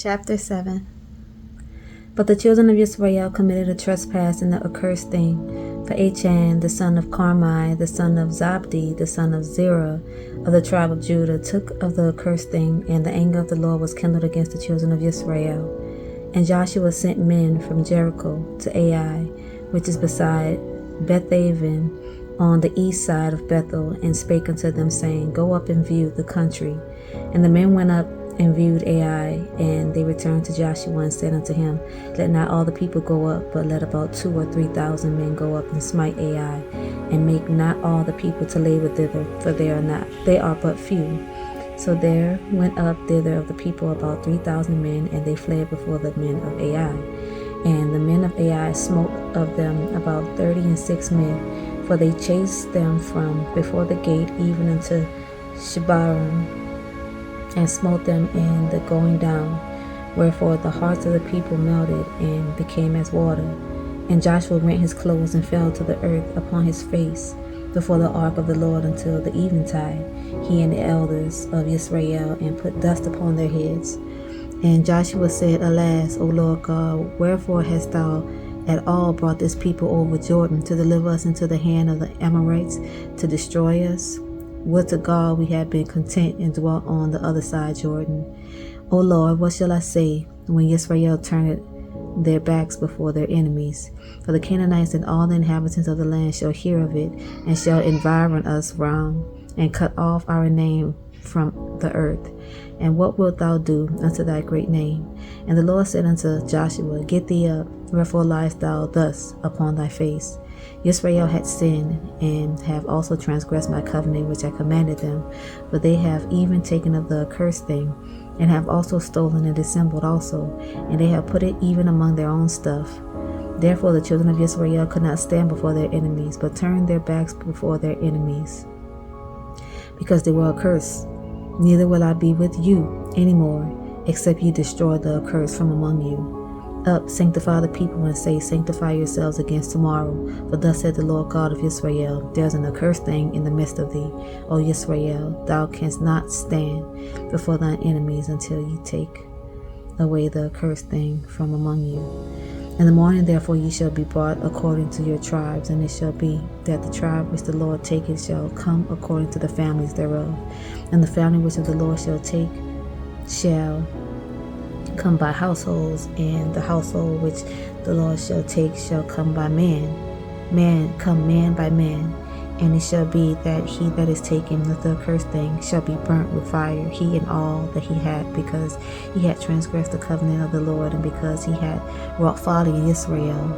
Chapter 7. But the children of Israel committed a trespass and the accursed thing. For Achan, the son of Carmi, the son of Zabdi, the son of Zerah, of the tribe of Judah, took of the accursed thing, and the anger of the Lord was kindled against the children of Israel. And Joshua sent men from Jericho to Ai, which is beside Bethaven, on the east side of Bethel, and spake unto them, saying, Go up and view the country. And the men went up and viewed Ai, and they returned to Joshua and said unto him, Let not all the people go up, but let about 2,000 or 3,000 men go up and smite Ai, and make not all the people to labor thither, for they are but few. So there went up thither of the people about 3,000 men, and they fled before the men of Ai. And the men of Ai smote of them about 36 men, for they chased them from before the gate even unto Shebarim, and smote them in the going down, wherefore the hearts of the people melted and became as water. And Joshua rent his clothes and fell to the earth upon his face before the ark of the Lord until the eventide, he and the elders of Israel, and put dust upon their heads. And Joshua said, Alas, O Lord God, wherefore hast thou at all brought this people over Jordan to deliver us into the hand of the Amorites to destroy us? Would to God we had been content and dwelt on the other side Jordan. O Lord, what shall I say when Israel turneth their backs before their enemies? For the Canaanites and all the inhabitants of the land shall hear of it, and shall environ us round, and cut off our name from the earth. And what wilt thou do unto thy great name? And the Lord said unto Joshua, Get thee up, wherefore liest thou thus upon thy face? Israel had sinned, and have also transgressed my covenant which I commanded them, but they have even taken of the accursed thing, and have also stolen and dissembled also, and they have put it even among their own stuff. Therefore the children of Israel could not stand before their enemies, but turned their backs before their enemies, because they were accursed. Neither will I be with you any more, except ye destroy the accursed from among you. Up, sanctify the people, and say, Sanctify yourselves against tomorrow. For thus said the Lord God of Israel, There is an accursed thing in the midst of thee, O Israel. Thou canst not stand before thine enemies until ye take away the accursed thing from among you. In the morning therefore ye shall be brought according to your tribes, and it shall be that the tribe which the Lord taketh shall come according to the families thereof. And the family which of the Lord shall take shall come by households, and the household which the Lord shall take shall come by man by man. And it shall be that he that is taken with the accursed thing shall be burnt with fire, he and all that he had, because he had transgressed the covenant of the Lord, and because he had wrought folly in Israel.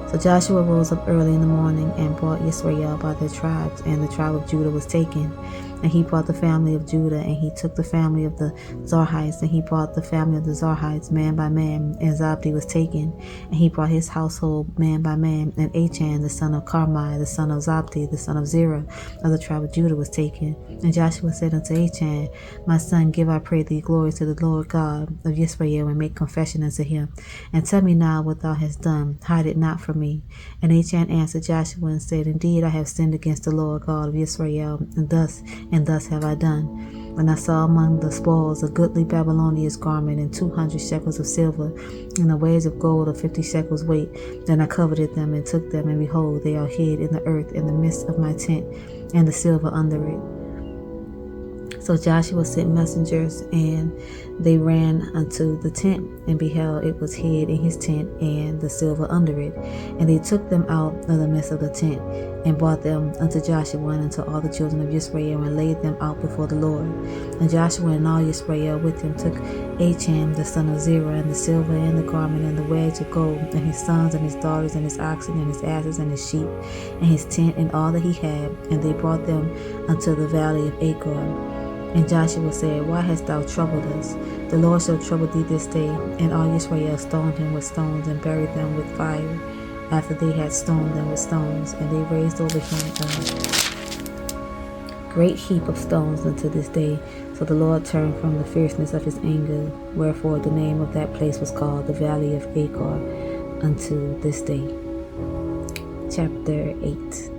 So Joshua rose up early in the morning and brought Israel by their tribes, and the tribe of Judah was taken. And he brought the family of Judah, and he took the family of the Zarhites, and he brought the family of the Zarhites man by man, and Zabdi was taken, and he brought his household man by man, and Achan the son of Carmi, the son of Zabdi, the son of Zerah, of the tribe of Judah was taken. And Joshua said unto Achan, My son, give I pray thee glory to the Lord God of Israel, and make confession unto him, and tell me now what thou hast done, hide it not from me. And Achan answered Joshua and said, Indeed I have sinned against the Lord God of Israel, and thus have I done. When I saw among the spoils a goodly Babylonian garment, and 200 shekels of silver, and the waves of gold of 50 shekels weight, then I coveted them and took them, and behold, they are hid in the earth in the midst of my tent, and the silver under it. So Joshua sent messengers, and they ran unto the tent, and beheld it was hid in his tent, and the silver under it. And they took them out of the midst of the tent, and brought them unto Joshua and unto all the children of Israel, and laid them out before the Lord. And Joshua and all Israel with him took Achan the son of Zerah, and the silver, and the garment, and the wedge of gold, and his sons, and his daughters, and his oxen, and his asses, and his sheep, and his tent, and all that he had, and they brought them unto the valley of Achor. And Joshua said, Why hast thou troubled us? The Lord shall trouble thee this day. And all Israel stoned him with stones, and buried them with fire, after they had stoned them with stones. And they raised over him a great heap of stones unto this day. So the Lord turned from the fierceness of his anger, wherefore the name of that place was called the Valley of Achor unto this day. Chapter 8.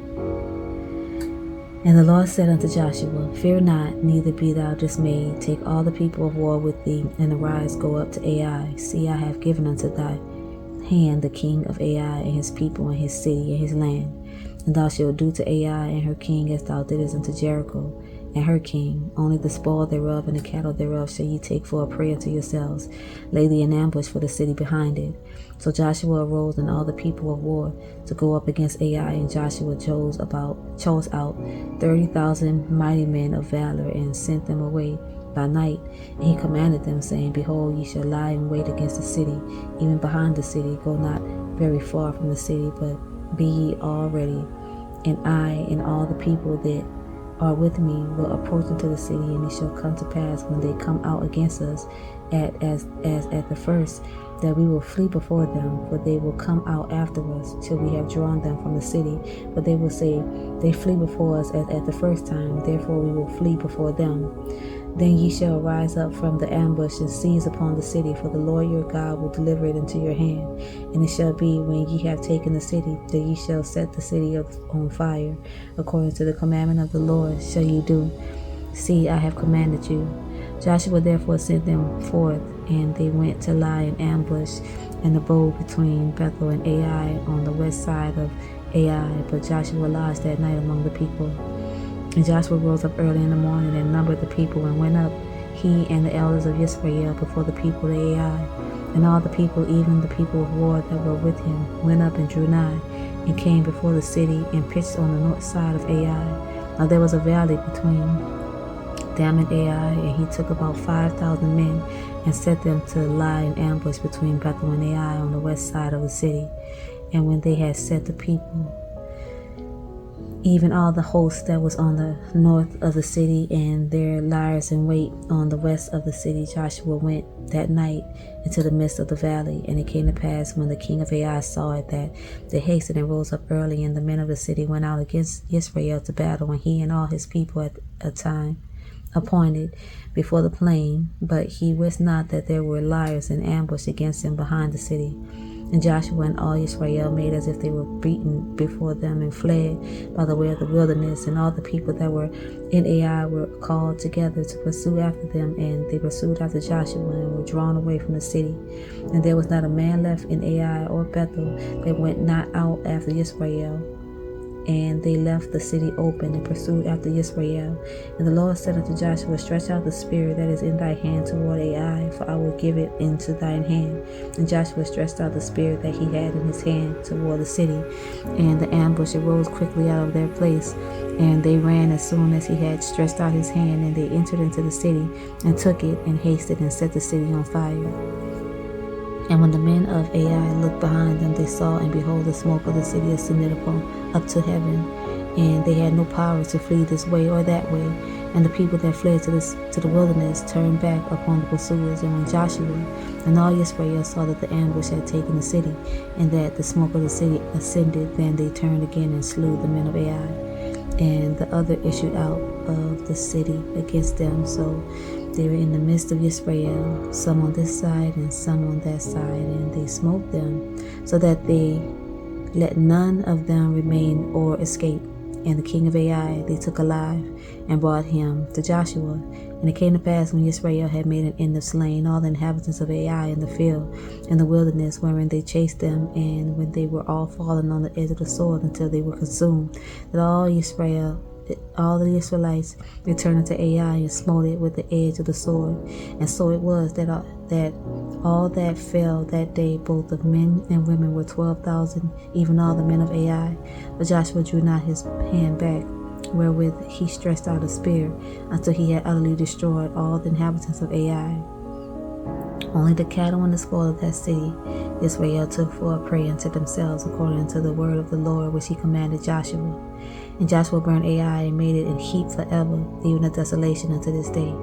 And the Lord said unto Joshua, Fear not, neither be thou dismayed. Take all the people of war with thee, and arise, go up to Ai. See, I have given unto thy hand the king of Ai, and his people, and his city, and his land. And thou shalt do to Ai and her king as thou didst unto Jericho and her king. Only the spoil thereof and the cattle thereof shall ye take for a prey unto yourselves. Lay thee an ambush for the city behind it. So Joshua arose and all the people of war to go up against Ai, and Joshua chose out 30,000 mighty men of valor, and sent them away by night. And he commanded them, saying, Behold, ye shall lie in wait against the city, even behind the city. Go not very far from the city, but be ye all ready. And I and all the people that are with me will approach into the city, and it shall come to pass when they come out against us, as at the first, that we will flee before them, for they will come out after us till we have drawn them from the city. But they will say, They flee before us as at the first time, therefore we will flee before them. Then ye shall rise up from the ambush and seize upon the city, for the Lord your God will deliver it into your hand. And it shall be, when ye have taken the city, that ye shall set the city on fire. According to the commandment of the Lord shall ye do. See, I have commanded you. Joshua therefore sent them forth, and they went to lie in ambush in the bow between Bethel and Ai on the west side of Ai. But Joshua lodged that night among the people. And Joshua rose up early in the morning and numbered the people, and went up, he and the elders of Israel, before the people of Ai. And all the people, even the people of war that were with him, went up and drew nigh, and came before the city, and pitched on the north side of Ai. Now there was a valley between them and Ai, and he took about 5,000 men, and set them to lie in ambush between Bethel and Ai on the west side of the city. And when they had set the people, even all the host that was on the north of the city, and their liers in wait on the west of the city, Joshua went that night into the midst of the valley. And it came to pass, when the king of Ai saw it, that they hasted and rose up early, and the men of the city went out against Israel to battle, and he and all his people at a time appointed before the plain. But he wist not that there were liers in ambush against him behind the city. And Joshua and all Israel made as if they were beaten before them, and fled by the way of the wilderness. And all the people that were in Ai were called together to pursue after them, and they pursued after Joshua, and were drawn away from the city. And there was not a man left in Ai or Bethel that went not out after Israel. And they left the city open, and pursued after Israel. And the Lord said unto Joshua, Stretch out the spear that is in thy hand toward Ai, for I will give it into thine hand. And Joshua stretched out the spear that he had in his hand toward the city, and the ambush arose quickly out of their place. And they ran as soon as he had stretched out his hand, and they entered into the city, and took it, and hasted, and set the city on fire. And when the men of Ai looked behind them, they saw, and behold, the smoke of the city ascended up to heaven. And they had no power to flee this way or that way. And the people that fled to the wilderness turned back upon the pursuers. And when Joshua and all Israel saw that the ambush had taken the city, and that the smoke of the city ascended, then they turned again and slew the men of Ai. And the other issued out of the city against them. So they were in the midst of Israel, some on this side and some on that side, and they smote them, so that they let none of them remain or escape. And the king of Ai they took alive, and brought him to Joshua. And it came to pass, when Israel had made an end of slaying all the inhabitants of Ai in the field, in the wilderness, wherein they chased them, and when they were all fallen on the edge of the sword until they were consumed, that all the Israelites returned unto Ai, and smote it with the edge of the sword. And so it was that all that fell that day, both of men and women, were 12,000, even all the men of Ai. But Joshua drew not his hand back, wherewith he stretched out a spear, until he had utterly destroyed all the inhabitants of Ai. Only the cattle and the spoil of that city Israel took for a prey unto themselves, according to the word of the Lord which he commanded Joshua. And Joshua burned Ai, and made it an heap forever, even a desolation unto this day.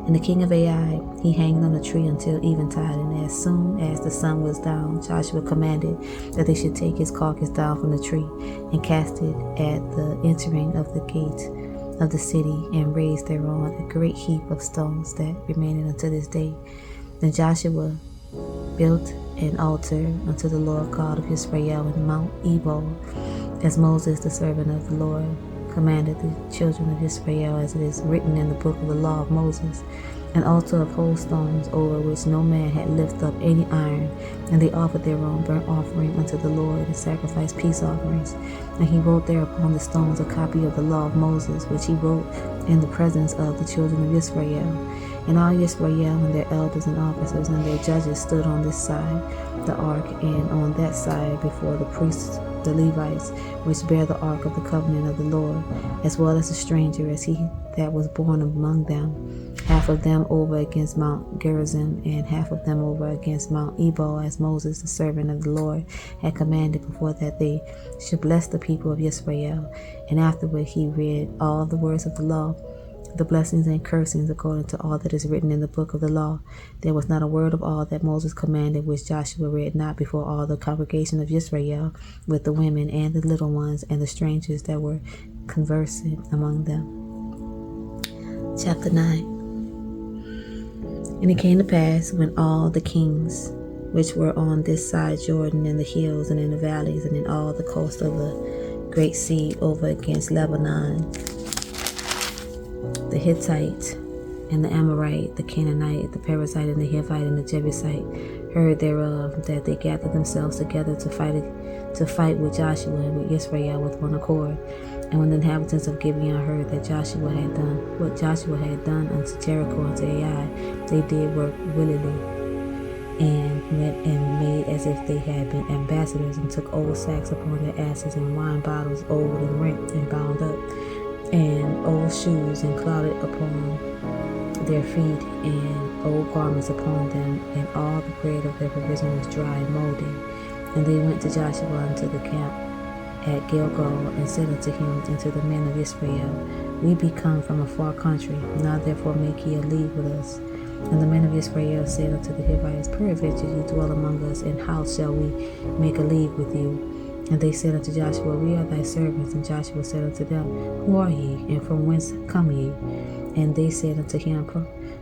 And the king of Ai he hanged on a tree until eventide, and as soon as the sun was down, Joshua commanded that they should take his carcass down from the tree, and cast it at the entering of the gate of the city, and raised thereon a great heap of stones that remained unto this day. Then Joshua built an altar unto the Lord God of Israel in Mount Ebal, as Moses the servant of the Lord commanded the children of Israel, as it is written in the book of the law of Moses, an altar of whole stones, over which no man had lifted up any iron. And they offered their own burnt offering unto the Lord, and sacrificed peace offerings. And he wrote there upon the stones a copy of the law of Moses, which he wrote in the presence of the children of Israel. And all Israel and their elders and officers and their judges stood on this side the ark, and on that side before the priests, the Levites, which bear the ark of the covenant of the Lord, as well as the stranger, as he that was born among them, half of them over against Mount Gerizim, and half of them over against Mount Ebal, as Moses, the servant of the Lord, had commanded before that they should bless the people of Israel. And afterward he read all the words of the law, the blessings and cursings, according to all that is written in the book of the law. There was not a word of all that Moses commanded which Joshua read not before all the congregation of Israel, with the women and the little ones and the strangers that were conversing among them. Chapter 9. And it came to pass, when all the kings which were on this side Jordan, in the hills and in the valleys, and in all the coast of the great sea over against Lebanon, the Hittite and the Amorite, the Canaanite, the Perizzite, and the Hivite, and the Jebusite, heard thereof, that they gathered themselves together to fight with Joshua and with Israel with one accord. And when the inhabitants of Gibeon heard that Joshua had done what Joshua had done unto Jericho and to Ai, they did work willingly, and went and made as if they had been ambassadors, and took old sacks upon their asses, and wine bottles old and rent and bound up, and old shoes and clouded upon their feet, and old garments upon them, and all the bread of their provision was dry and moldy. And they went to Joshua unto the camp at Gilgal, and said unto him and to the men of Israel, We be come from a far country, now therefore make ye a league with us. And the men of Israel said unto the Hivites, Peradventure ye dwell among us, and how shall we make a league with you? And they said unto Joshua, We are thy servants. And Joshua said unto them, Who are ye, and from whence come ye? And they said unto him,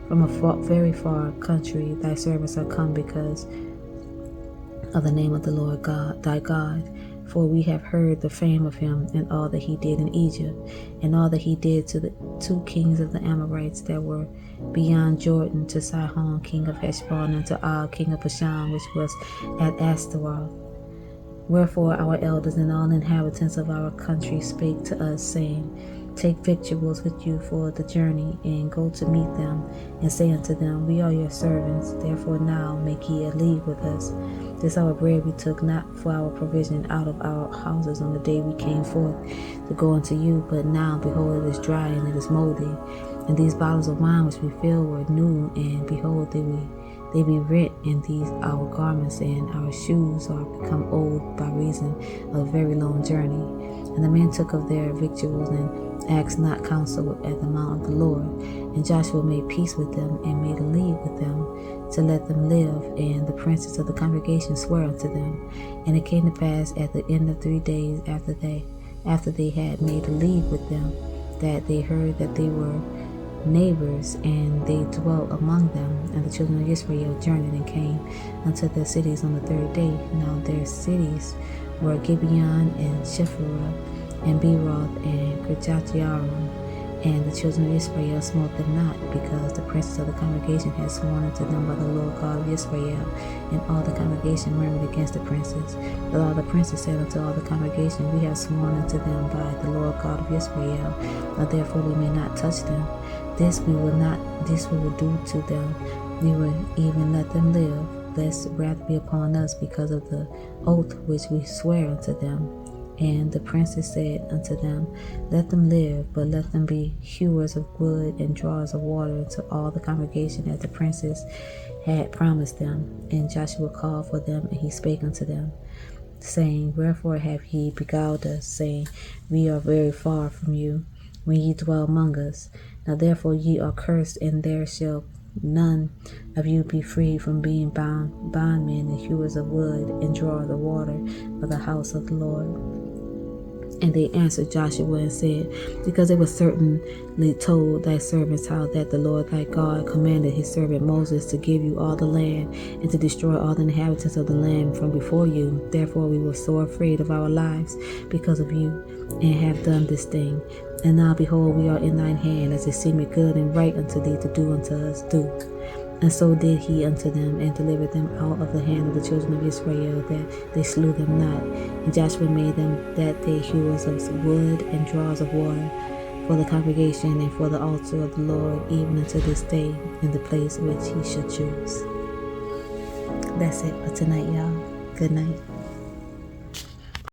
From a very far country thy servants are come, because of the name of the Lord God, thy God. For we have heard the fame of him, and all that he did in Egypt, and all that he did to the 2 kings of the Amorites that were beyond Jordan, to Sihon king of Heshbon, and to Og king of Bashan, which was at Ashtaroth. Wherefore our elders and all inhabitants of our country spake to us, saying, Take victuals with you for the journey, and go to meet them, and say unto them, We are your servants, therefore now make ye a league with us. This our bread we took not for our provision out of our houses on the day we came forth to go unto you, but now, behold, it is dry and it is moldy. And these bottles of wine which we filled were new, and behold, they be rent, and these our garments and our shoes are become old by reason of a very long journey. And the men took of their victuals, and asked not counsel at the mount of the Lord. And Joshua made peace with them, and made a league with them, to let them live. And the princes of the congregation swore unto them. And it came to pass at the end of 3 days after they had made a league with them, that they heard that they were neighbors, and they dwelt among them. And the children of Israel journeyed and came unto their cities on the 3rd day. Now their cities were Gibeon, and Shepherah, and Beeroth, and Kirjath-jearim. And the children of Israel smote them not, because the princes of the congregation had sworn unto them by the Lord God of Israel. And all the congregation murmured against the princes. But all the princes said unto all the congregation, We have sworn unto them by the Lord God of Israel, that therefore we may not touch them. This we will do to them. We will even let them live, lest wrath be upon us because of the oath which we swear unto them. And the princes said unto them, Let them live, but let them be hewers of wood and drawers of water unto all the congregation, as the princes had promised them. And Joshua called for them, and he spake unto them, saying, Wherefore have ye beguiled us, saying, We are very far from you, when ye dwell among us? Now therefore ye are cursed, and there shall none of you be free from being bondmen and hewers of wood and drawers of water for the house of the Lord. And they answered Joshua and said, Because it was certainly told thy servants how that the Lord thy God commanded his servant Moses to give you all the land, and to destroy all the inhabitants of the land from before you. Therefore we were so afraid of our lives because of you, and have done this thing. And now behold, we are in thine hand, as it seemeth good and right unto thee to do unto us. Do. And so did he unto them, and delivered them out of the hand of the children of Israel, that they slew them not. And Joshua made them that day hewers of wood and drawers of water for the congregation and for the altar of the Lord, even unto this day, in the place which he should choose. That's it for tonight, y'all. Good night.